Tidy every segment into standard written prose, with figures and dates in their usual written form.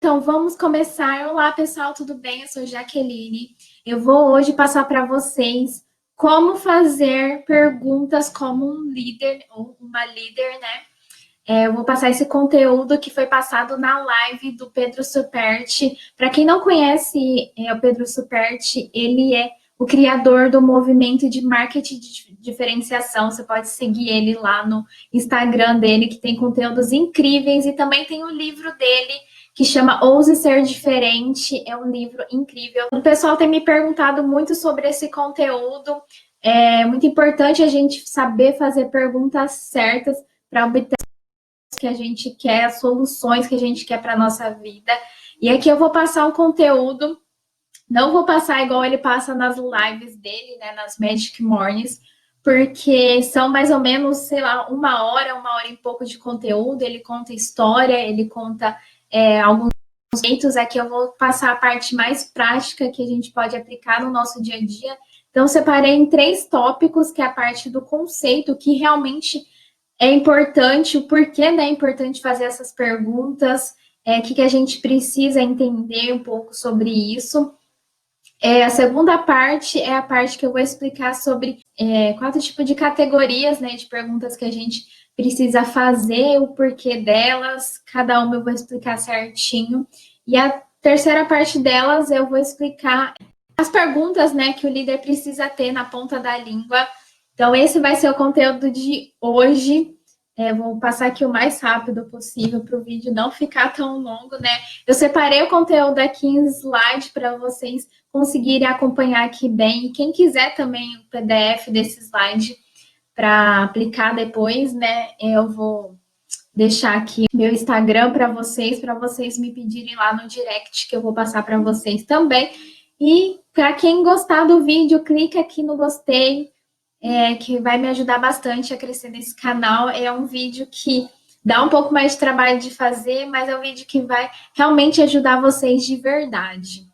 Então, vamos começar. Olá, pessoal, tudo bem? Eu sou Jaqueline. Eu vou hoje passar para vocês como fazer perguntas como um líder ou uma líder, né? Eu vou passar esse conteúdo que foi passado na live do Pedro Superti. Para quem não conhece o Pedro Superti, ele é o criador do movimento de marketing de diferenciação. Você pode seguir ele lá no Instagram dele, que tem conteúdos incríveis, e também tem o livro dele, que chama Ouse Ser Diferente. É um livro incrível. O pessoal tem me perguntado muito sobre esse conteúdo. É muito importante a gente saber fazer perguntas certas para obter que a gente quer, as soluções que a gente quer para a nossa vida. E aqui eu vou passar um conteúdo, não vou passar igual ele passa nas lives dele, né, nas Magic Mornings, porque são mais ou menos, sei lá, uma hora e pouco de conteúdo. Ele conta história, ele conta alguns conceitos. Aqui eu vou passar a parte mais prática que a gente pode aplicar no nosso dia a dia. Então, separei em 3 tópicos, que é a parte do conceito, que realmente é importante, o porquê, né, é importante fazer essas perguntas, o que a gente precisa entender um pouco sobre isso. A segunda parte é a parte que eu vou explicar sobre 4 tipos de categorias, né, de perguntas que a gente precisa fazer, o porquê delas, cada uma eu vou explicar certinho. E a terceira parte delas eu vou explicar as perguntas, né, que o líder precisa ter na ponta da língua. Então, esse vai ser o conteúdo de hoje. Vou passar aqui o mais rápido possível para o vídeo não ficar tão longo, né? Eu separei o conteúdo aqui em slide para vocês conseguirem acompanhar aqui bem. E quem quiser também o PDF desse slide para aplicar depois, né? Eu vou deixar aqui meu Instagram para vocês me pedirem lá no direct, que eu vou passar para vocês também. E para quem gostar do vídeo, clica aqui no gostei, que vai me ajudar bastante a crescer nesse canal. É um vídeo que dá um pouco mais de trabalho de fazer, mas é um vídeo que vai realmente ajudar vocês de verdade.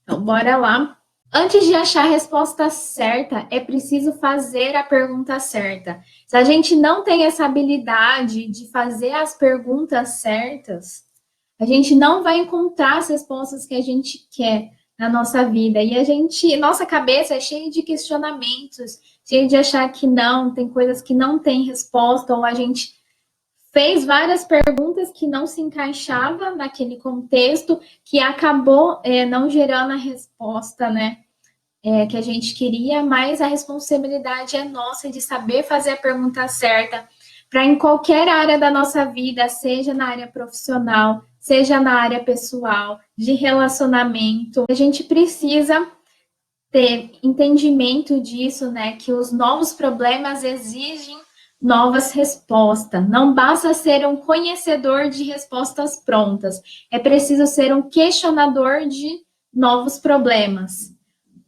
Então, bora lá. Antes de achar a resposta certa, é preciso fazer a pergunta certa. Se a gente não tem essa habilidade de fazer as perguntas certas, a gente não vai encontrar as respostas que a gente quer na nossa vida. E nossa cabeça é cheia de questionamentos, cheia de achar que não, tem coisas que não tem resposta, ou a gente fez várias perguntas que não se encaixava naquele contexto, que acabou não gerando a resposta, né, que a gente queria, mas a responsabilidade é nossa de saber fazer a pergunta certa para em qualquer área da nossa vida, seja na área profissional, seja na área pessoal, de relacionamento. A gente precisa ter entendimento disso, né, que os novos problemas exigem novas respostas. Não basta ser um conhecedor de respostas prontas, é preciso ser um questionador de novos problemas.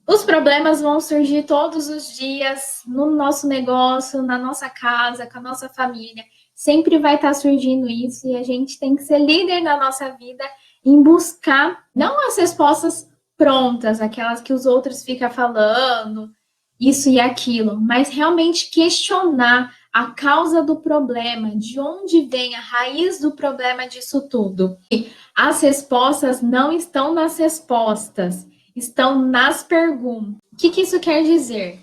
Os problemas vão surgir todos os dias no nosso negócio, na nossa casa, com a nossa família. Sempre vai estar surgindo isso e a gente tem que ser líder na nossa vida em buscar não as respostas prontas, aquelas que os outros ficam falando, isso e aquilo, mas realmente questionar a causa do problema, de onde vem a raiz do problema disso tudo. E as respostas não estão nas respostas, estão nas perguntas. O que isso quer dizer?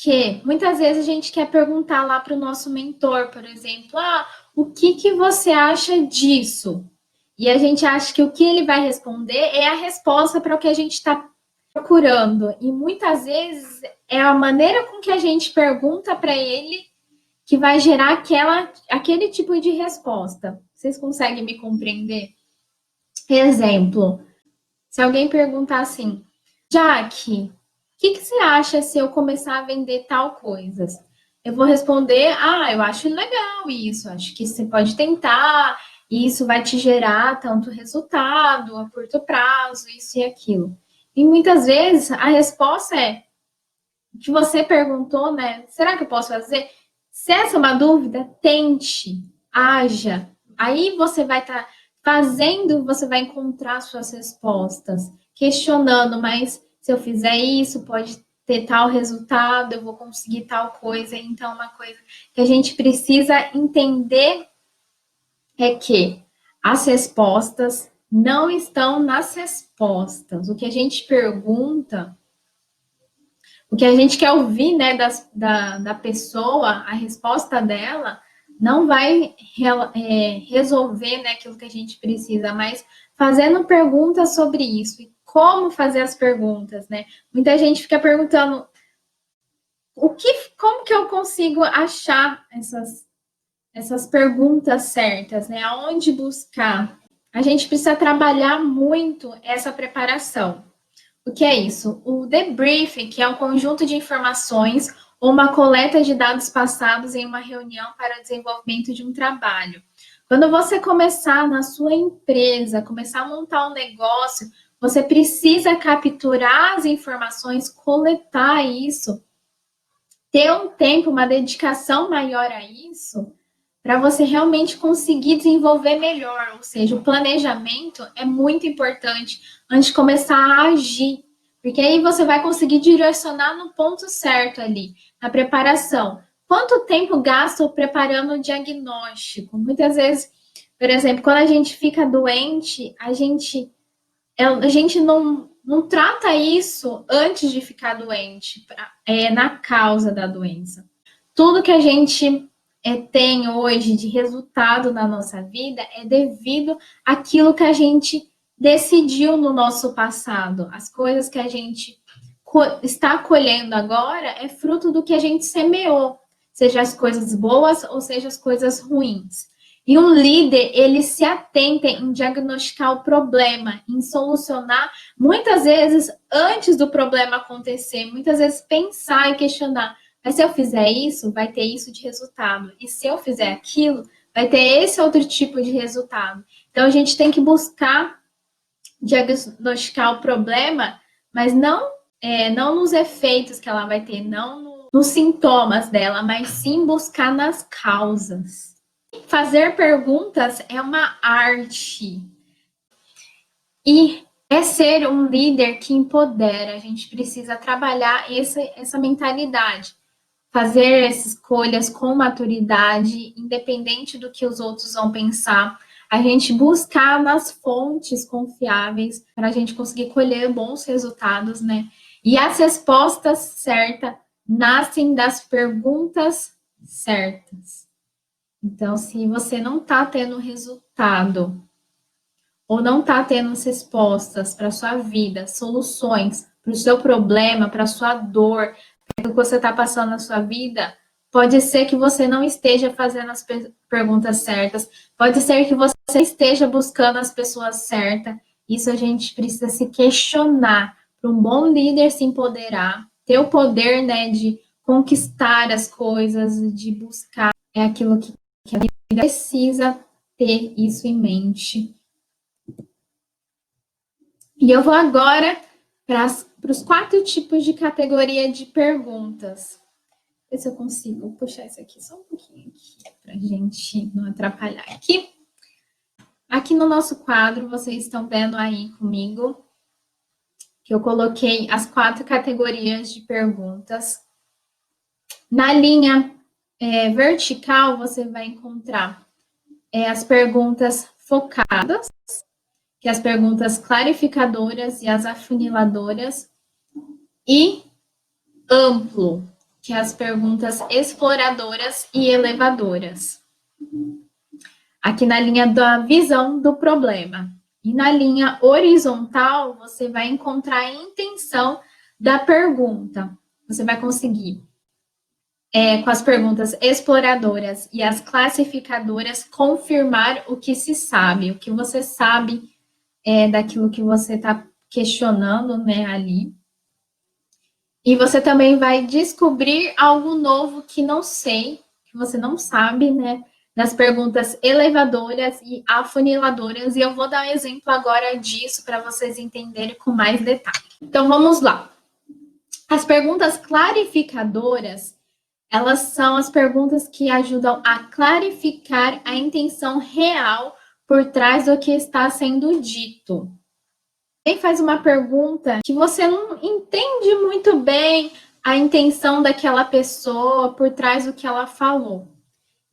Que muitas vezes a gente quer perguntar lá para o nosso mentor, por exemplo, o que você acha disso? E a gente acha que o que ele vai responder é a resposta para o que a gente está procurando. E muitas vezes é a maneira com que a gente pergunta para ele que vai gerar aquele tipo de resposta. Vocês conseguem me compreender? Exemplo, se alguém perguntar assim, Jaque, o que você acha se eu começar a vender tal coisa? Eu vou responder, eu acho legal isso, acho que você pode tentar, e isso vai te gerar tanto resultado a curto prazo, isso e aquilo. E muitas vezes a resposta é que você perguntou, né? Será que eu posso fazer? Se essa é uma dúvida, tente, haja. Aí você vai estar fazendo, você vai encontrar suas respostas, questionando, mas se eu fizer isso, pode ter tal resultado, eu vou conseguir tal coisa. Então, uma coisa que a gente precisa entender é que As respostas não estão nas respostas. O que a gente pergunta, o que a gente quer ouvir, né, da pessoa, a resposta dela, não vai resolver, né, aquilo que a gente precisa, mas fazendo perguntas sobre isso. E como fazer as perguntas, né? Muita gente fica perguntando como que eu consigo achar essas perguntas certas, né? Aonde buscar? A gente precisa trabalhar muito essa preparação. O que é isso? O debriefing, que é um conjunto de informações ou uma coleta de dados passados em uma reunião para o desenvolvimento de um trabalho. Quando você começar na sua empresa, começar a montar um negócio, você precisa capturar as informações, coletar isso, ter um tempo, uma dedicação maior a isso, para você realmente conseguir desenvolver melhor. Ou seja, o planejamento é muito importante antes de começar a agir, porque aí você vai conseguir direcionar no ponto certo ali, na preparação. Quanto tempo gasta preparando o diagnóstico? Muitas vezes, por exemplo, quando a gente fica doente, a gente não trata isso antes de ficar doente, na causa da doença. Tudo que a gente tem hoje de resultado na nossa vida é devido àquilo que a gente decidiu no nosso passado. As coisas que a gente está colhendo agora é fruto do que a gente semeou, seja as coisas boas ou seja as coisas ruins. E um líder, ele se atenta em diagnosticar o problema, em solucionar, muitas vezes antes do problema acontecer, muitas vezes pensar e questionar. Mas se eu fizer isso, vai ter isso de resultado. E se eu fizer aquilo, vai ter esse outro tipo de resultado. Então a gente tem que buscar diagnosticar o problema, mas não nos efeitos que ela vai ter, não nos sintomas dela, mas sim buscar nas causas. Fazer perguntas é uma arte. E é ser um líder que empodera. A gente precisa trabalhar essa mentalidade. Fazer essas escolhas com maturidade, independente do que os outros vão pensar. A gente buscar nas fontes confiáveis para a gente conseguir colher bons resultados, né? E as respostas certas nascem das perguntas certas. Então, se você não está tendo resultado ou não está tendo as respostas para a sua vida, soluções para o seu problema, para a sua dor, para o que você está passando na sua vida, pode ser que você não esteja fazendo as perguntas certas, pode ser que você esteja buscando as pessoas certas. Isso a gente precisa se questionar para um bom líder se empoderar, ter o poder, né, de conquistar as coisas, de buscar aquilo que a vida precisa ter isso em mente. E eu vou agora para os 4 tipos de categoria de perguntas. Ver se eu consigo puxar isso aqui só um pouquinho para a gente não atrapalhar aqui. Aqui no nosso quadro, vocês estão vendo aí comigo que eu coloquei as 4 categorias de perguntas. Na linha vertical, você vai encontrar as perguntas focadas, que é as perguntas clarificadoras e as afuniladoras, e amplo, que é as perguntas exploradoras e elevadoras. Aqui na linha da visão do problema. E na linha horizontal, você vai encontrar a intenção da pergunta. Você vai conseguir, com as perguntas exploradoras e as classificadoras, confirmar o que se sabe, o que você sabe daquilo que você está questionando, né, ali. E você também vai descobrir algo novo que não sei, que você não sabe, né? Nas perguntas elevadoras e afuniladoras. E eu vou dar um exemplo agora disso para vocês entenderem com mais detalhe. Então, vamos lá. As perguntas clarificadoras, elas são as perguntas que ajudam a clarificar a intenção real por trás do que está sendo dito. Quem faz uma pergunta que você não entende muito bem a intenção daquela pessoa por trás do que ela falou.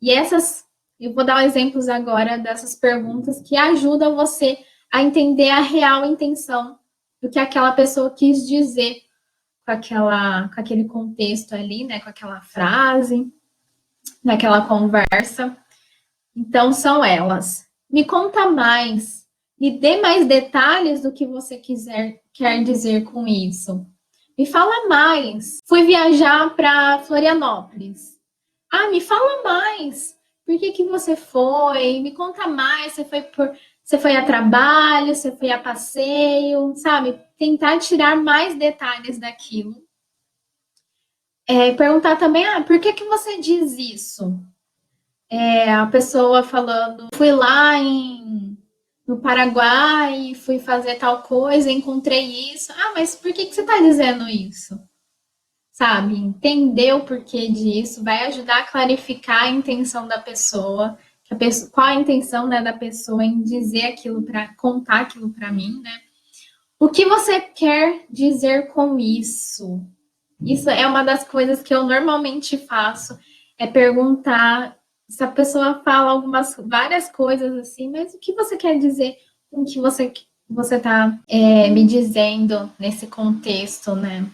E essas Eu vou dar exemplos agora dessas perguntas que ajudam você a entender a real intenção do que aquela pessoa quis dizer com aquele contexto ali, né? Com aquela frase, naquela conversa. Então, são elas. Me conta mais. Me dê mais detalhes do que você quer dizer com isso. Me fala mais. Fui viajar para Florianópolis. Ah, me fala mais. Por que você foi? Me conta mais. Você foi a trabalho, você foi a passeio, sabe? Tentar tirar mais detalhes daquilo. Perguntar também, por que você diz isso? A pessoa falando, fui lá no Paraguai, fui fazer tal coisa, encontrei isso. Ah, mas por que você está dizendo isso? Sabe? Entender o porquê disso vai ajudar a clarificar a intenção da pessoa, qual a intenção, né, da pessoa em dizer aquilo para contar aquilo para mim, né? O que você quer dizer com isso? Isso é uma das coisas que eu normalmente faço, é perguntar se a pessoa fala várias coisas assim, mas o que você quer dizer com o que você está me dizendo nesse contexto, né?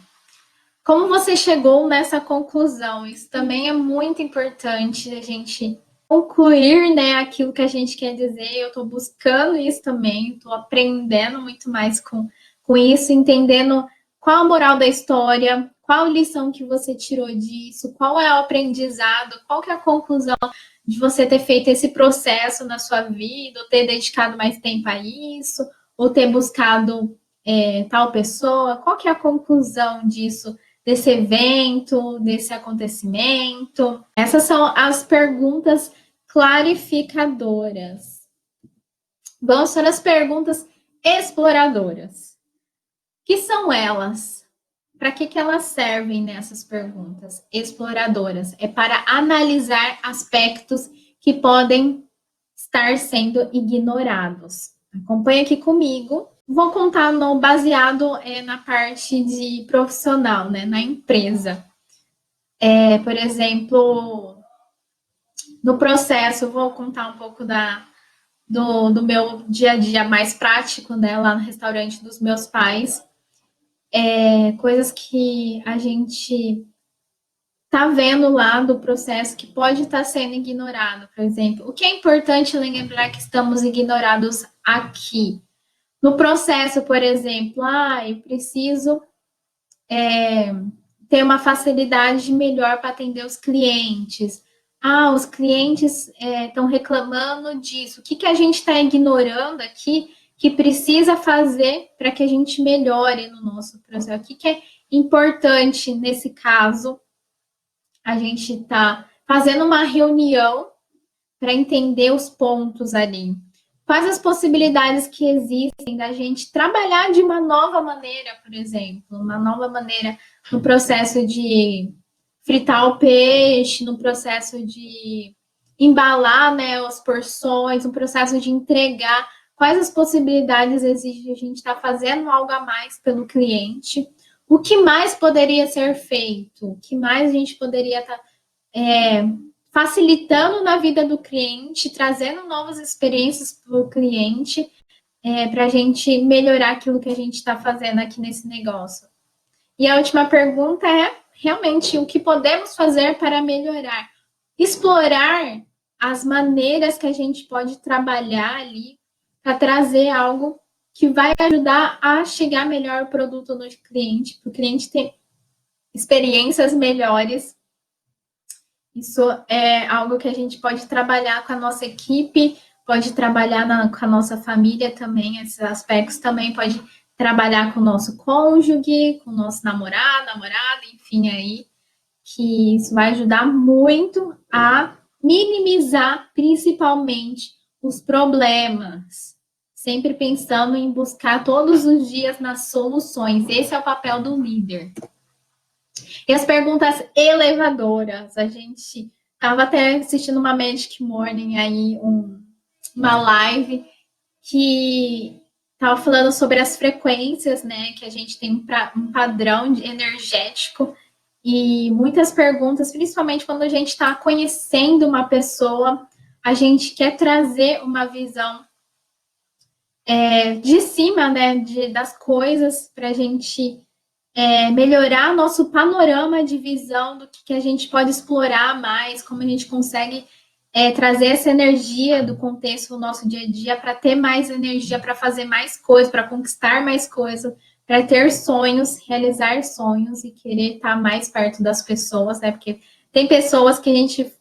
Como você chegou nessa conclusão? Isso também é muito importante a gente concluir, né, aquilo que a gente quer dizer. Eu estou buscando isso também, estou aprendendo muito mais com isso, entendendo qual a moral da história, qual lição que você tirou disso, qual é o aprendizado, qual que é a conclusão de você ter feito esse processo na sua vida, ou ter dedicado mais tempo a isso, ou ter buscado tal pessoa, qual que é a conclusão disso, desse evento, desse acontecimento? Essas são as perguntas clarificadoras. Vamos para as perguntas exploradoras. O que são elas? Para que elas servem nessas perguntas exploradoras? É para analisar aspectos que podem estar sendo ignorados. Acompanhe aqui comigo. Vou contar baseado na parte de profissional, né, na empresa. Por exemplo, no processo, vou contar um pouco do meu dia a dia mais prático, né, lá no restaurante dos meus pais. Coisas que a gente tá vendo lá do processo que pode estar sendo ignorado, por exemplo. O que é importante lembrar que estamos ignorados aqui? No processo, por exemplo, eu preciso ter uma facilidade melhor para atender os clientes. Os clientes estão reclamando disso. O que a gente está ignorando aqui que precisa fazer para que a gente melhore no nosso processo? O que é importante nesse caso? A gente está fazendo uma reunião para entender os pontos ali. Quais as possibilidades que existem da gente trabalhar de uma nova maneira, por exemplo, uma nova maneira no processo de fritar o peixe, no processo de embalar, né, as porções, no processo de entregar. Quais as possibilidades existem de a gente estar fazendo algo a mais pelo cliente? O que mais poderia ser feito? O que mais a gente poderia estar facilitando na vida do cliente, trazendo novas experiências para o cliente, para a gente melhorar aquilo que a gente está fazendo aqui nesse negócio. E a última pergunta é, realmente, o que podemos fazer para melhorar? Explorar as maneiras que a gente pode trabalhar ali para trazer algo que vai ajudar a chegar melhor o produto no cliente, para o cliente ter experiências melhores. Isso é algo que a gente pode trabalhar com a nossa equipe, pode trabalhar com a nossa família também, esses aspectos também pode trabalhar com o nosso cônjuge, com o nosso namorada, enfim, aí, que isso vai ajudar muito a minimizar, principalmente, os problemas. Sempre pensando em buscar todos os dias nas soluções. Esse é o papel do líder. E as perguntas elevadoras. A gente estava até assistindo uma Magic Morning aí, uma live que estava falando sobre as frequências, né? Que a gente tem um padrão energético e muitas perguntas, principalmente quando a gente está conhecendo uma pessoa, a gente quer trazer uma visão de cima, né, das coisas, para a gente melhorar nosso panorama de visão do que a gente pode explorar mais, como a gente consegue trazer essa energia do contexto do nosso dia a dia para ter mais energia, para fazer mais coisas, para conquistar mais coisas, para ter sonhos, realizar sonhos e querer estar mais perto das pessoas, né? Porque tem pessoas que a gente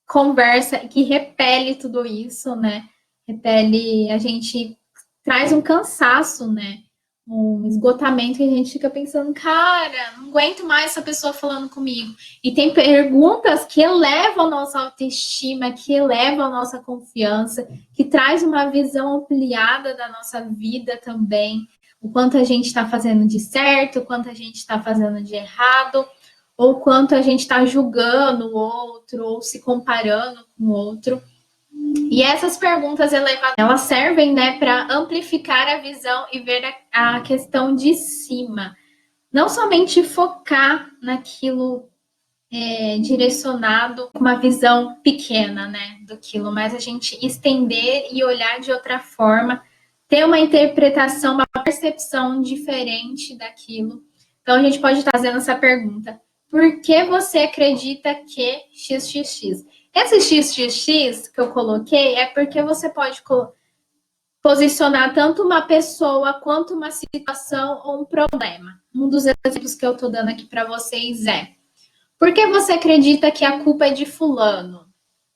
conversa e que repele tudo isso, né? Repele, a gente traz um cansaço, né? Um esgotamento que a gente fica pensando, cara, não aguento mais essa pessoa falando comigo. E tem perguntas que elevam a nossa autoestima, que elevam a nossa confiança, que traz uma visão ampliada da nossa vida também. O quanto a gente está fazendo de certo, o quanto a gente está fazendo de errado, ou quanto a gente está julgando o outro, ou se comparando com o outro. E essas perguntas elevadas, elas servem, né, para amplificar a visão e ver a questão de cima. Não somente focar naquilo direcionado com uma visão pequena, né, do quilo, mas a gente estender e olhar de outra forma, ter uma interpretação, uma percepção diferente daquilo. Então a gente pode estar fazendo essa pergunta: por que você acredita que XXX? Esse XXX que eu coloquei é porque você pode posicionar tanto uma pessoa quanto uma situação ou um problema. Um dos exemplos que eu estou dando aqui para vocês é: por que você acredita que a culpa é de fulano?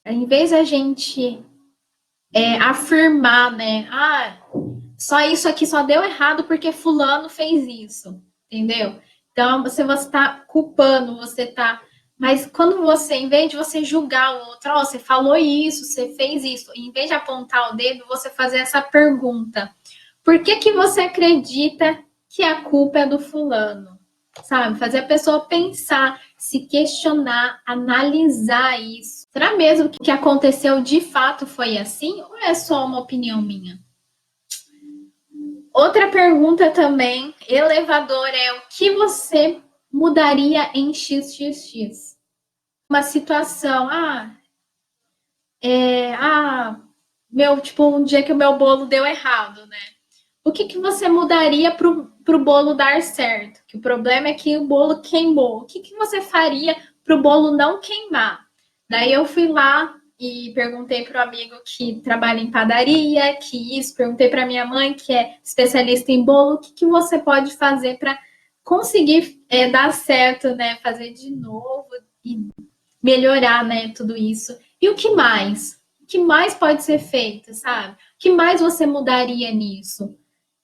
Em vez da gente afirmar, né? Ah, só isso aqui só deu errado porque fulano fez isso, entendeu? Então, você está culpando, você está... Mas quando você, em vez de você julgar o outro, você falou isso, você fez isso, em vez de apontar o dedo, você fazer essa pergunta: por que você acredita que a culpa é do fulano? Sabe? Fazer a pessoa pensar, se questionar, analisar isso. Será mesmo que o que aconteceu de fato foi assim? Ou é só uma opinião minha? Outra pergunta também, elevador, é: o que você mudaria em XXX? Uma situação, um dia que o meu bolo deu errado, né? O que você mudaria para o bolo dar certo? Que o problema é que o bolo queimou. O que você faria para o bolo não queimar? Daí eu fui lá e perguntei para o amigo que trabalha em padaria, perguntei para minha mãe, que é especialista em bolo, o que você pode fazer para conseguir dar certo, né? Fazer de novo e melhorar, né? Tudo isso. E o que mais? O que mais pode ser feito, sabe? O que mais você mudaria nisso?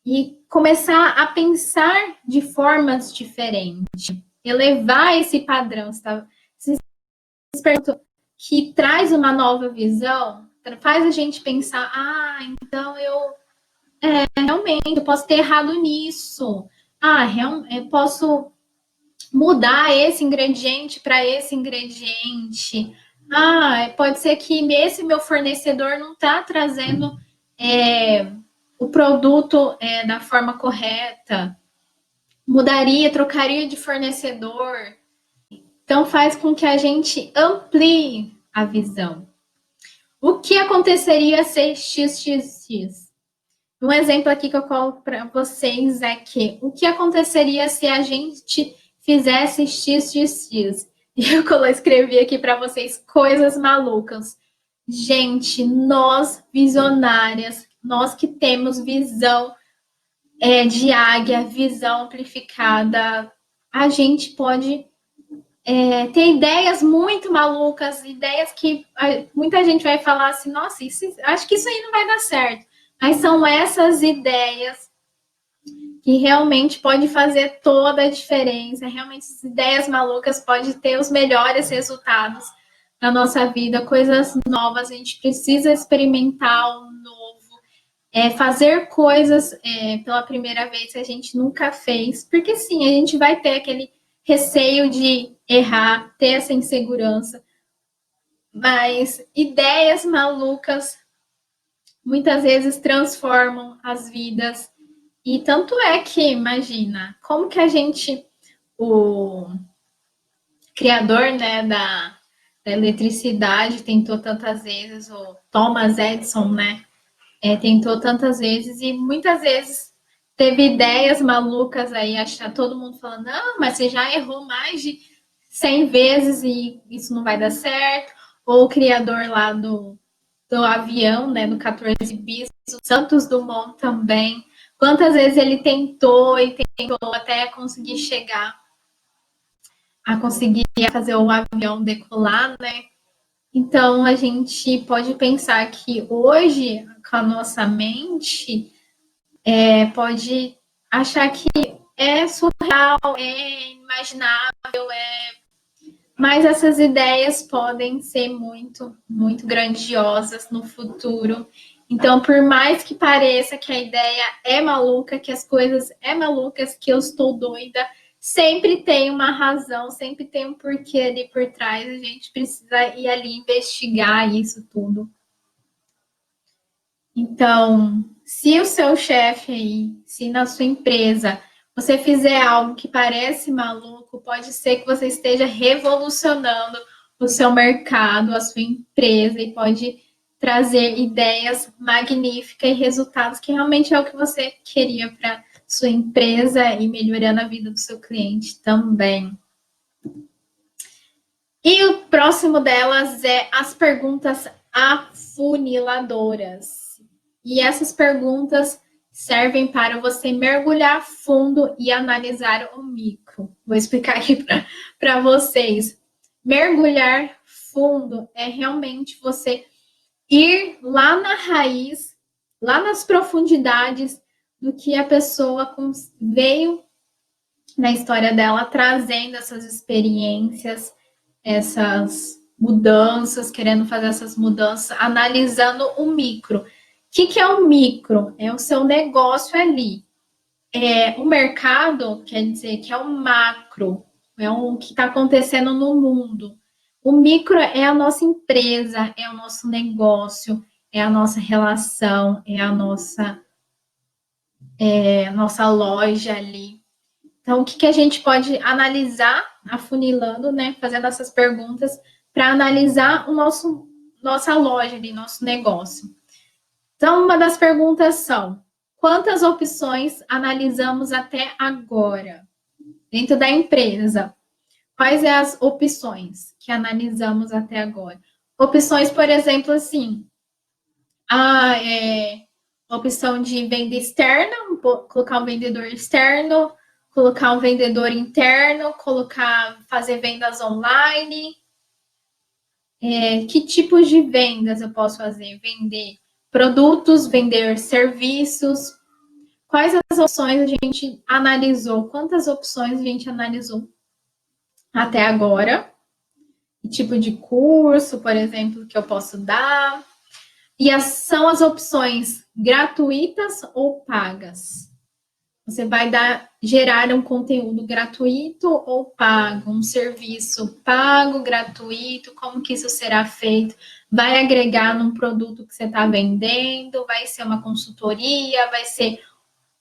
E começar a pensar de formas diferentes, elevar esse padrão. Se pergunta que traz uma nova visão, faz a gente pensar: então eu realmente eu posso ter errado nisso. Eu posso mudar esse ingrediente para esse ingrediente. Pode ser que esse meu fornecedor não está trazendo o produto da forma correta. Mudaria, trocaria de fornecedor. Então faz com que a gente amplie a visão. O que aconteceria se XXX? Um exemplo aqui que eu coloco para vocês é que o que aconteceria se a gente fizesse XXX? E eu escrevi aqui para vocês coisas malucas. Gente, nós visionárias, nós que temos visão de águia, visão amplificada, a gente pode ter ideias muito malucas, ideias que muita gente vai falar assim: nossa, acho que isso aí não vai dar certo. Mas são essas ideias que realmente pode fazer toda a diferença. Realmente, essas ideias malucas podem ter os melhores resultados na nossa vida, coisas novas. A gente precisa experimentar o novo, fazer coisas pela primeira vez que a gente nunca fez, porque sim, a gente vai ter aquele receio de errar, ter essa insegurança, mas ideias malucas muitas vezes transformam as vidas. E tanto é que, imagina, como que o criador, né, da eletricidade, tentou tantas vezes, o Thomas Edison, né? Tentou tantas vezes e muitas vezes teve ideias malucas aí, achar todo mundo falando, não, mas você já errou mais de 100 vezes e isso não vai dar certo. Ou o criador lá do avião, né, do 14 bis, o Santos Dumont também. Quantas vezes ele tentou e tentou até conseguir chegar a conseguir fazer o avião decolar, né? Então a gente pode pensar que hoje, com a nossa mente, pode achar que é surreal, é imaginável, mas essas ideias podem ser muito, muito grandiosas no futuro. Então, por mais que pareça que a ideia é maluca, que as coisas é malucas, que eu estou doida, sempre tem uma razão, sempre tem um porquê ali por trás. A gente precisa ir ali investigar isso tudo. Então, se o seu chefe aí, se na sua empresa você fizer algo que parece maluco, pode ser que você esteja revolucionando o seu mercado, a sua empresa, e pode trazer ideias magníficas e resultados que realmente é o que você queria para sua empresa e melhorando a vida do seu cliente também. E o próximo delas é as perguntas afuniladoras. E essas perguntas servem para você mergulhar fundo e analisar o micro. Vou explicar aqui para vocês. Mergulhar fundo é realmente você ir lá na raiz, lá nas profundidades do que a pessoa veio na história dela, trazendo essas experiências, essas mudanças, querendo fazer essas mudanças, analisando o micro. O que é o micro? É o seu negócio ali. O mercado quer dizer que é o macro, é o que está acontecendo no mundo. O micro é a nossa empresa, é o nosso negócio, é a nossa relação, é a nossa loja ali. Então, o que a gente pode analisar, afunilando, né? Fazendo essas perguntas para analisar nossa loja ali, nosso negócio. Então, uma das perguntas são: quantas opções analisamos até agora dentro da empresa? Quais são as opções que analisamos até agora? Opções, por exemplo, assim, opção de venda externa, colocar um vendedor externo, colocar um vendedor interno, fazer vendas online. Que tipos de vendas eu posso fazer? Vender produtos, vender serviços. Quais as opções a gente analisou? Quantas opções a gente analisou até agora? Que tipo de curso, por exemplo, que eu posso dar? E são as opções gratuitas ou pagas? Você vai gerar um conteúdo gratuito ou pago? Um serviço pago, gratuito? Como que isso será feito? Vai agregar num produto que você está vendendo? Vai ser uma consultoria? Vai ser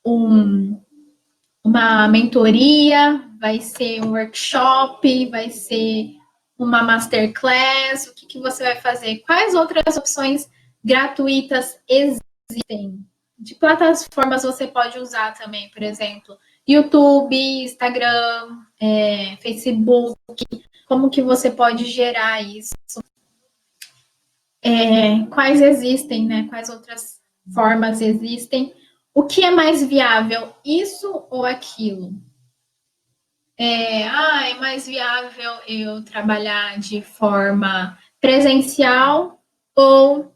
uma mentoria? Vai ser um workshop? Vai ser uma masterclass? O que você vai fazer? Quais outras opções gratuitas existem? De plataformas você pode usar também, por exemplo, YouTube, Instagram, Facebook. Como que você pode gerar isso? Quais existem, né? Quais outras formas existem? O que é mais viável, isso ou aquilo? É mais viável eu trabalhar de forma presencial ou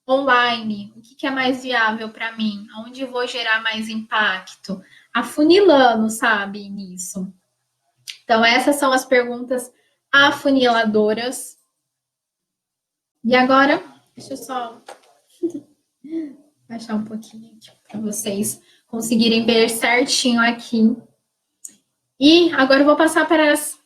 online? O que é mais viável para mim? Onde vou gerar mais impacto? Afunilando, sabe, nisso. Então, essas são as perguntas afuniladoras. E agora, deixa eu só baixar um pouquinho aqui para vocês conseguirem ver certinho aqui. E agora eu vou passar para as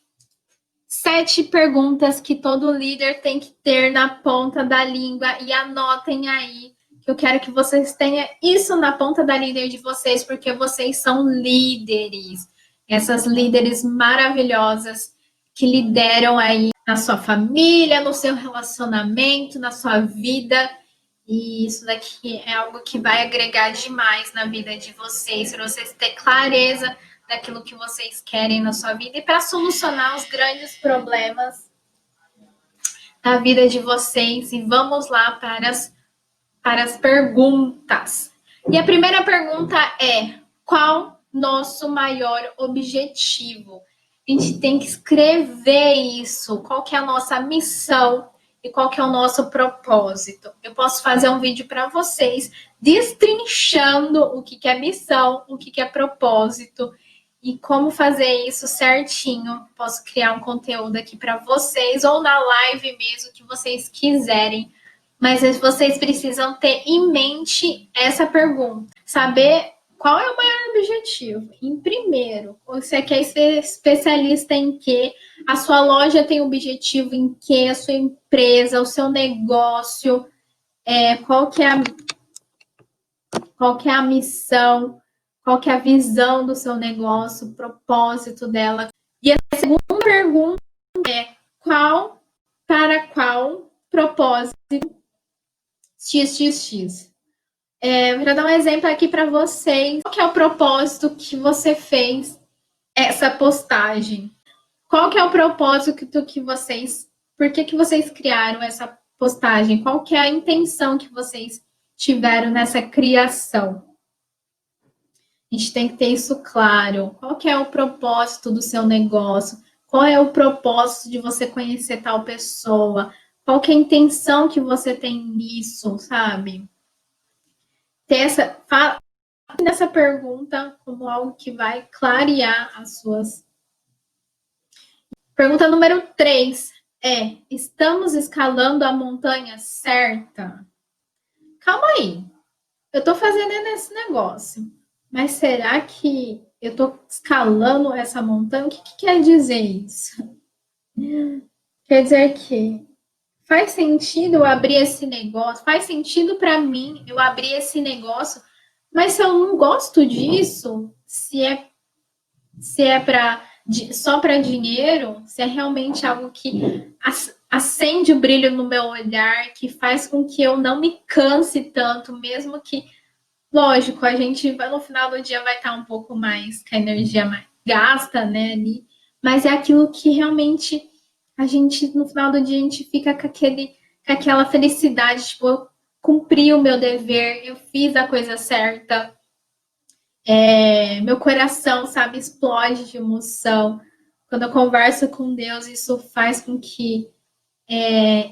7 perguntas que todo líder tem que ter na ponta da língua. E anotem aí, que eu quero que vocês tenham isso na ponta da líder de vocês, porque vocês são líderes. Essas líderes maravilhosas que lideram aí na sua família, no seu relacionamento, na sua vida. E isso daqui é algo que vai agregar demais na vida de vocês, para vocês terem clareza daquilo que vocês querem na sua vida e para solucionar os grandes problemas da vida de vocês. E vamos lá para as perguntas. E a primeira pergunta é: qual nosso maior objetivo? A gente tem que escrever isso. Qual que é a nossa missão e qual que é o nosso propósito? Eu posso fazer um vídeo para vocês destrinchando o que é missão, o que é propósito e como fazer isso certinho. Posso criar um conteúdo aqui para vocês ou na live mesmo que vocês quiserem. Mas vocês precisam ter em mente essa pergunta. Saber qual é o maior objetivo. Em primeiro, você quer ser especialista em quê? A sua loja tem objetivo em quê? A sua empresa, o seu negócio, qual que é a missão, qual que é a visão do seu negócio, o propósito dela. E a segunda pergunta é para qual propósito XXX. Para dar um exemplo aqui para vocês, qual que é o propósito que você fez essa postagem? Qual que é o propósito que vocês... Por que vocês criaram essa postagem? Qual que é a intenção que vocês tiveram nessa criação? A gente tem que ter isso claro. Qual que é o propósito do seu negócio? Qual é o propósito de você conhecer tal pessoa? Qual que é a intenção que você tem nisso, sabe? Fala nessa pergunta como algo que vai clarear as suas. Pergunta número 3 é: estamos escalando a montanha certa? Calma aí. Eu tô fazendo esse negócio, mas será que eu tô escalando essa montanha? O que quer dizer isso? Quer dizer que faz sentido eu abrir esse negócio? Faz sentido para mim eu abrir esse negócio? Mas se eu não gosto disso, se é só para dinheiro, se é realmente algo que acende o brilho no meu olhar, que faz com que eu não me canse tanto, mesmo que, lógico, a gente no final do dia vai estar um pouco mais, com a energia mais gasta, né, ali, mas é aquilo que realmente a gente, no final do dia, a gente fica com aquela felicidade, tipo, eu cumpri o meu dever, eu fiz a coisa certa. Meu coração, sabe, explode de emoção. Quando eu converso com Deus, isso faz com que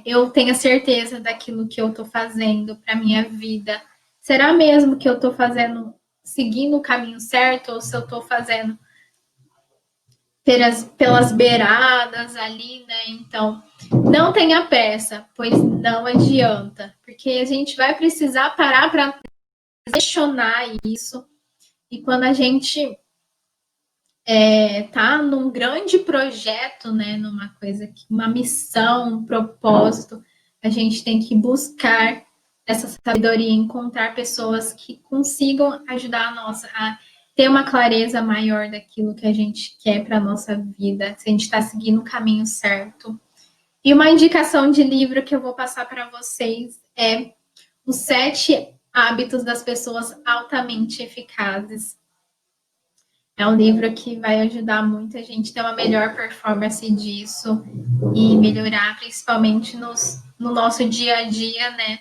eu tenha certeza daquilo que eu estou fazendo para minha vida. Será mesmo que eu estou fazendo, seguindo o caminho certo, ou se eu estou fazendo pelas beiradas ali, né? Então, não tenha pressa, pois não adianta, porque a gente vai precisar parar para questionar isso. E quando a gente tá num grande projeto, né, numa coisa, uma missão, um propósito, a gente tem que buscar essa sabedoria, encontrar pessoas que consigam ajudar a ter uma clareza maior daquilo que a gente quer para a nossa vida, se a gente está seguindo o caminho certo. E uma indicação de livro que eu vou passar para vocês é Os 7 Hábitos das Pessoas Altamente Eficazes. É um livro que vai ajudar muito a gente a ter uma melhor performance disso e melhorar, principalmente no nosso dia a dia, né?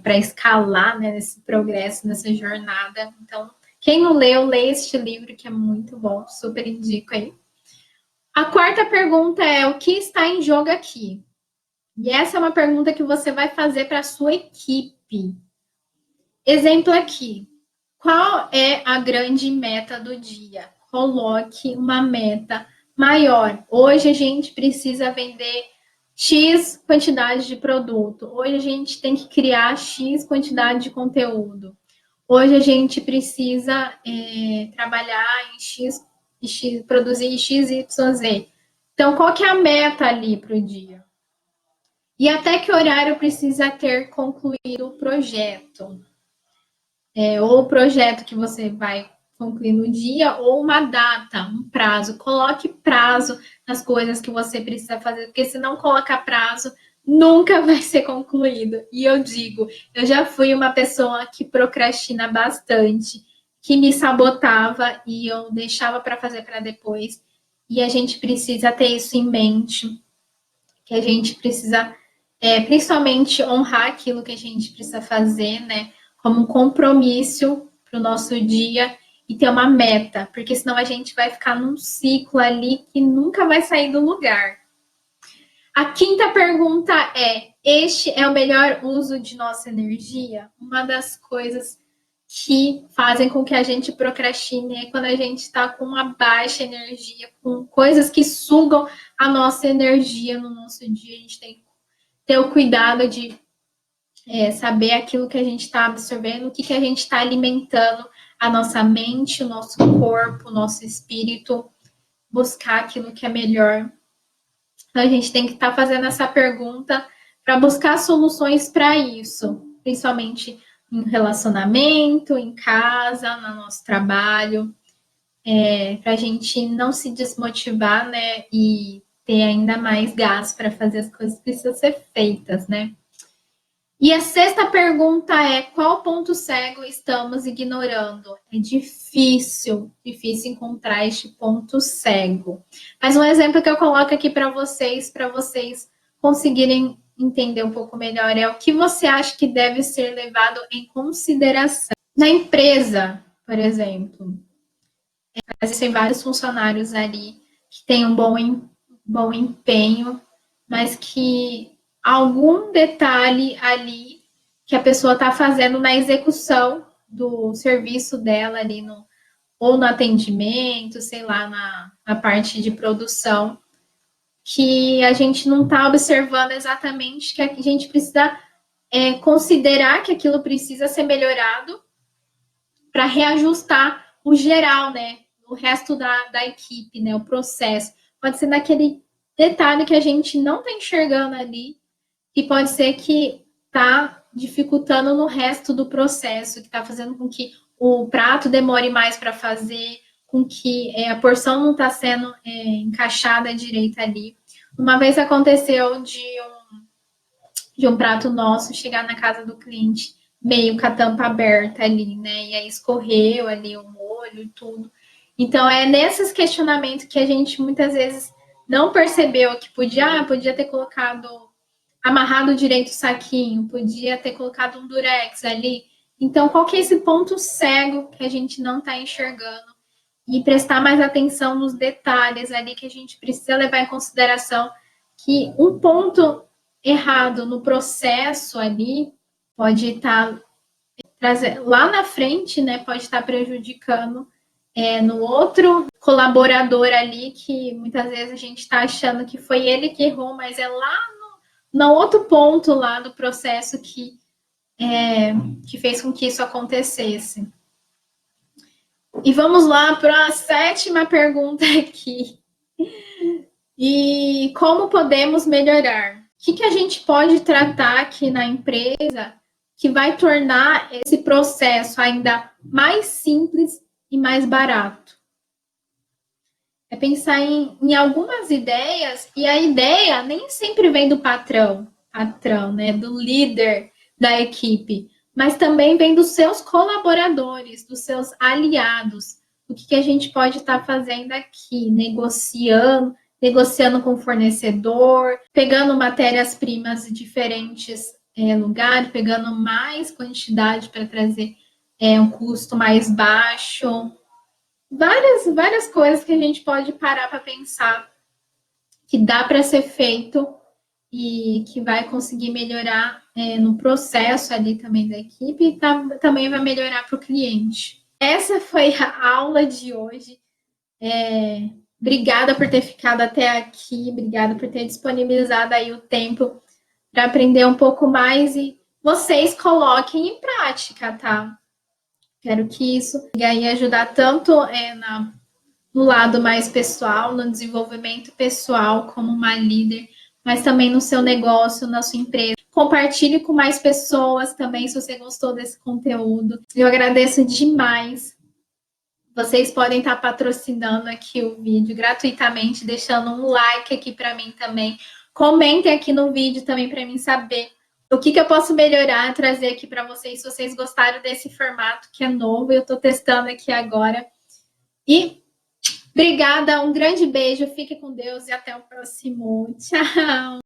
Para escalar, né, nesse progresso, nessa jornada. Então, quem não leu, leia este livro que é muito bom, super indico aí. A quarta pergunta é: o que está em jogo aqui? E essa é uma pergunta que você vai fazer para a sua equipe. Exemplo aqui. Qual é a grande meta do dia? Coloque uma meta maior. Hoje a gente precisa vender X quantidade de produto. Hoje a gente tem que criar X quantidade de conteúdo. Hoje a gente precisa trabalhar em X, produzir X, Y, Z. Então, qual que é a meta ali para o dia? E até que horário precisa ter concluído o projeto? Ou o projeto que você vai concluir no dia, ou uma data, um prazo. Coloque prazo nas coisas que você precisa fazer, porque se não colocar prazo, nunca vai ser concluído. E eu digo, eu já fui uma pessoa que procrastina bastante, que me sabotava e eu deixava para fazer para depois. E a gente precisa ter isso em mente, que a gente precisa, principalmente, honrar aquilo que a gente precisa fazer, né? Como um compromisso para o nosso dia e ter uma meta, porque senão a gente vai ficar num ciclo ali que nunca vai sair do lugar. A quinta pergunta é: este é o melhor uso de nossa energia? Uma das coisas que fazem com que a gente procrastine é quando a gente está com uma baixa energia, com coisas que sugam a nossa energia no nosso dia. A gente tem que ter o cuidado de saber aquilo que a gente está absorvendo, o que a gente está alimentando a nossa mente, o nosso corpo, o nosso espírito, buscar aquilo que é melhor. Então, a gente tem que estar fazendo essa pergunta para buscar soluções para isso, principalmente em relacionamento, em casa, no nosso trabalho, para a gente não se desmotivar, né, e ter ainda mais gás para fazer as coisas que precisam ser feitas, né? E a sexta pergunta é: qual ponto cego estamos ignorando? É difícil encontrar este ponto cego. Mas um exemplo que eu coloco aqui para vocês conseguirem entender um pouco melhor, é o que você acha que deve ser levado em consideração. Na empresa, por exemplo, existem vários funcionários ali que têm um bom empenho, mas que algum detalhe ali que a pessoa está fazendo na execução do serviço dela ali ou no atendimento, sei lá, na parte de produção, que a gente não está observando exatamente, que a gente precisa considerar que aquilo precisa ser melhorado para reajustar o geral, né? O resto da equipe, né? O processo. Pode ser naquele detalhe que a gente não está enxergando ali, e pode ser que está dificultando no resto do processo, que está fazendo com que o prato demore mais para fazer, com que a porção não está sendo encaixada direito ali. Uma vez aconteceu de um prato nosso chegar na casa do cliente meio com a tampa aberta ali, né? E aí escorreu ali o molho e tudo. Então, é nesses questionamentos que a gente muitas vezes não percebeu que podia ter colocado, amarrado direito o saquinho, podia ter colocado um durex ali. Então, qual que é esse ponto cego que a gente não está enxergando? E prestar mais atenção nos detalhes ali que a gente precisa levar em consideração, que um ponto errado no processo ali pode estar lá na frente, né? Pode estar prejudicando no outro colaborador ali, que muitas vezes a gente está achando que foi ele que errou, mas é lá no outro ponto lá do processo que fez com que isso acontecesse. E vamos lá para a sétima pergunta aqui. E como podemos melhorar? O que a gente pode tratar aqui na empresa que vai tornar esse processo ainda mais simples e mais barato? É pensar em algumas ideias, e a ideia nem sempre vem do patrão, né, do líder da equipe, mas também vem dos seus colaboradores, dos seus aliados. O que a gente pode estar fazendo aqui? Negociando com o fornecedor, pegando matérias-primas de diferentes lugares, pegando mais quantidade para trazer um custo mais baixo. Várias coisas que a gente pode parar para pensar que dá para ser feito e que vai conseguir melhorar no processo ali também da equipe, e também vai melhorar para o cliente. Essa foi a aula de hoje. Obrigada por ter ficado até aqui, obrigada por ter disponibilizado aí o tempo para aprender um pouco mais, e vocês coloquem em prática, tá? Quero que isso aí ajudar tanto no lado mais pessoal, no desenvolvimento pessoal como uma líder, mas também no seu negócio, na sua empresa. Compartilhe com mais pessoas também, se você gostou desse conteúdo. Eu agradeço demais Vocês podem estar patrocinando aqui o vídeo gratuitamente, deixando um like aqui para mim também. Comentem aqui no vídeo também para mim saber o que eu posso melhorar, trazer aqui para vocês, se vocês gostaram desse formato que é novo, eu estou testando aqui agora. E obrigada, um grande beijo, fique com Deus e até o próximo. Tchau!